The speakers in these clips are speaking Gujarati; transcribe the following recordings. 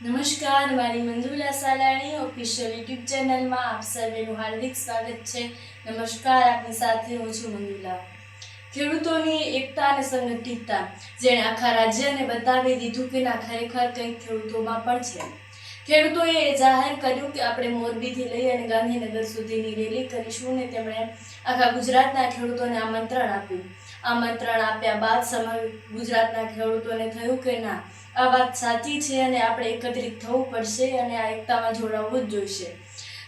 નમસ્કાર, મારી મંજુલા સાલાણી ઓફિશિયલ યુટ્યુબ ચેનલમાં આપ સર્વેનું હાર્દિક સ્વાગત છે. નમસ્કાર, આપની સાથે હું છું મંજુલા. ખેડૂતોની એકતા અને સંગઠિતતા જેણે આખા રાજ્યને બતાવી દીધું કે ના ખરેખર કંઈક ખેડૂતોમાં પણ છે. ખેડૂતોએ જાહેર કર્યું કે આપણે મોરબીથી લઈ અને ગાંધીનગર સુધીની રેલી કરીશું ને તેમણે આખા ગુજરાતના ખેડૂતોને આમંત્રણ આપ્યું. આમંત્રણ આપ્યા બાદ સમગ્ર ગુજરાતના ખેડૂતોને થયું કે ના, આ વાત સાચી છે અને આપણે એકત્રિત થવું પડશે અને આ એકતામાં જોડાવવું જ જોઈશે.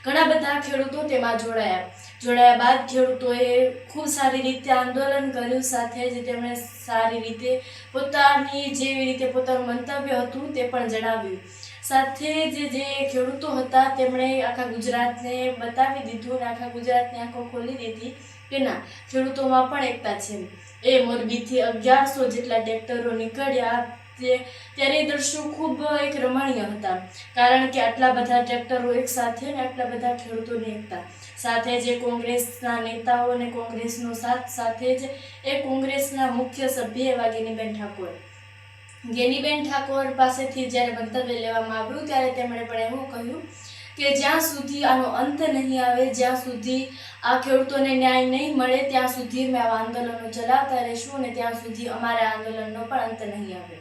ઘણા બધા ખેડૂતો તેમાં જોડાયા બાદ ખેડૂતોએ ખૂબ સારી રીતે આંદોલન કર્યું. સાથે જ તેમણે સારી રીતે પોતાની જેવી રીતે પોતાનું મંતવ્ય હતું તે પણ જણાવ્યું. સાથે જ જે ખેડૂતો હતા તેમણે આખા ગુજરાતને બતાવી દીધું અને આખા ગુજરાતની આંખો ખોલી દીધી કે ના, ખેડૂતોમાં પણ એકતા છે. એ મોરબીથી 1100 જેટલા ટ્રેક્ટરો નીકળ્યા ત્યારે દ્રશ્યો ખૂબ એક રમણીય હતા, કારણ કે આટલા બધા ટ્રેક્ટરો એક સાથે ને આટલા બધા ખેડૂતોની એકતા સાથે જે કોંગ્રેસના નેતાઓ અને કોંગ્રેસનો સાથ સાથે જ એ કોંગ્રેસના મુખ્ય સભ્ય એવા ગેનીબેન ઠાકોર પાસેથી જ્યારે મંતવ્ય લેવામાં આવ્યું ત્યારે તેમણે પણ એવું કહ્યું કે જ્યાં સુધી આનો અંત નહીં આવે, જ્યાં સુધી આ ખેડૂતોને ન્યાય નહીં મળે ત્યાં સુધી અમે આવા આંદોલનો ચલાવતા રહીશું અને ત્યાં સુધી અમારા આંદોલનનો પણ અંત નહીં આવે.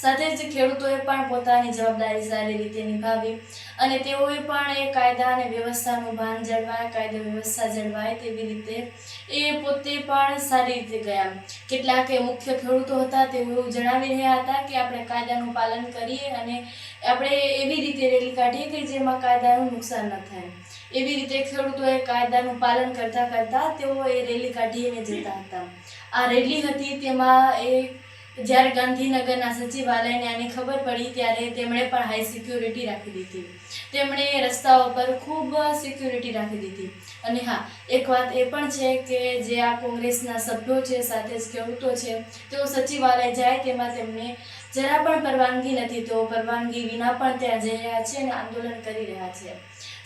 સાથે જ ખેડૂતોએ પણ પોતાની જવાબદારી સારી રીતે નિભાવી અને તેઓએ પણ એ કાયદા અને વ્યવસ્થાનું ભાન જળવાય, કાયદા વ્યવસ્થા જળવાય તેવી રીતે એ પોતે પણ સારી રીતે ગયા. કેટલાક મુખ્ય ખેડૂતો હતા તેઓ એવું જણાવી રહ્યા હતા કે આપણે કાયદાનું પાલન કરીએ અને આપણે એવી રીતે રેલી કાઢીએ કે જેમાં કાયદાનું નુકસાન ન થાય. એવી રીતે ખેડૂતોએ કાયદાનું પાલન કરતાં તેઓ એ રેલી કાઢીને જતા હતા. આ રેલી હતી તેમાં જ્યારે ગાંધીનગરના સચિવાલયને આની ખબર પડી ત્યારે તેમણે પણ હાઈ સિક્યુરિટી રાખી દીધી. તેમણે રસ્તાઓ પર ખૂબ સિક્યુરિટી રાખી દીધી. અને હા, એક વાત એ પણ છે કે જે આ કોંગ્રેસના સભ્યો છે સાથે જ ખેડૂતો છે તેઓ સચિવાલય જાય તેમાં તેમને જરા પણ પરવાનગી નથી. તેઓ પરવાનગી વિના પણ ત્યાં જઈ રહ્યા છે અને આંદોલન કરી રહ્યા છે.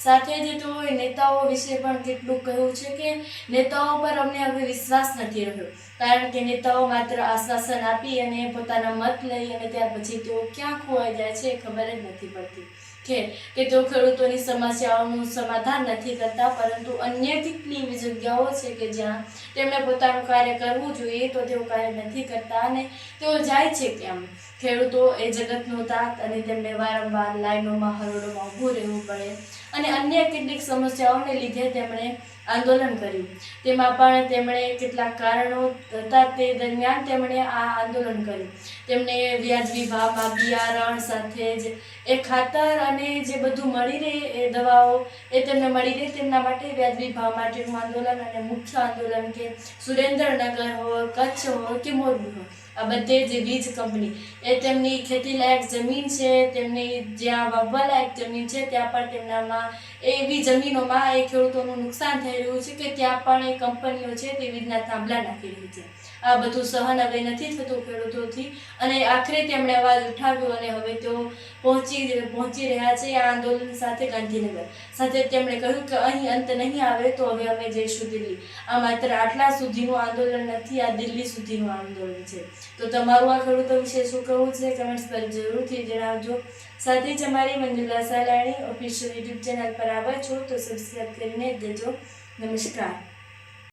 સાથે જ તો નેતાઓ વિશે પણ કેટલું કહ્યું છે કે નેતાઓ પર અમને હવે વિશ્વાસ નથી રહ્યો, કારણ કે નેતાઓ માત્ર આશ્વાસન આપી અને પોતાના મત લઈ અને ત્યાર પછી તેઓ ક્યાં ખોવાઈ જાય છે એ ખબર જ નથી પડતી કે તેઓ ખેડૂતોની સમસ્યાઓનું સમાધાન નથી કરતા, પરંતુ અન્ય કેટલી એવી જગ્યાઓ છે કે જ્યાં તેમણે પોતાનું કાર્ય કરવું જોઈએ તો તેઓ કાર્ય નથી કરતા અને તેઓ જાય છે કેમ? ખેડૂતો એ જગતનો તાત અને તેમને વારંવાર લાઈનોમાં હરોળોમાં ઊભું રહેવું પડે અને અન્ય કેટલીક સમસ્યાઓને લીધે તેમણે આંદોલન કર્યું. તેમાં પણ તેમણે કેટલાક કારણો હતા તે દરમિયાન તેમણે આ આંદોલન કર્યું. તેમણે વ્યાજબી ભાવમાં બિયારણ સાથે જ એ ખાતર અને જે બધું મળી રહે એ દવાઓ એ તેમને મળી રહે તેમના માટે વ્યાજબી ભાવ માટેનું આંદોલન અને મુખ્ય આંદોલન કે સુરેન્દ્રનગર હોય, કચ્છ હોય કે મોરબી હોય, આ બધે જે વીજ કંપની એ તેમની ખેતીલાયક જમીન છે, તેમની જ્યાં વાવવા લાયક જમીન છે ત્યાં પણ તેમનામાં એવી જમીનોમાં એ ખેડૂતોનું નુકસાન થઈ રહ્યું છે કે ત્યાં પણ એ કંપનીઓ છે તે વીજના થાંભલા નાખી રહી છે. આ બધું સહન હવે નથી થતું ખેડૂતોથી અને આખરે તેમણે અવાજ ઉઠાવ્યો અને હવે તેઓ પહોંચી રહ્યા છે આ આંદોલન સાથે ગાંધીનગર. સાથે તેમણે કહ્યું કે અહીં અંત નહીં આવે તો હવે અમે જઈશું દિલ્હી. આ માત્ર આટલા સુધીનું આંદોલન નથી, આ દિલ્હી સુધીનું આંદોલન છે. તો તમારું આ ખેડૂતો વિશે શું કહેવું છે કમેન્ટ્સ પર જરૂરથી જણાવજો. સાથે જ અમારી Manjula Salani official YouTube channel પર આવો છો તો સબસ્ક્રાઈબ કરીને દેજો. નમસ્કાર.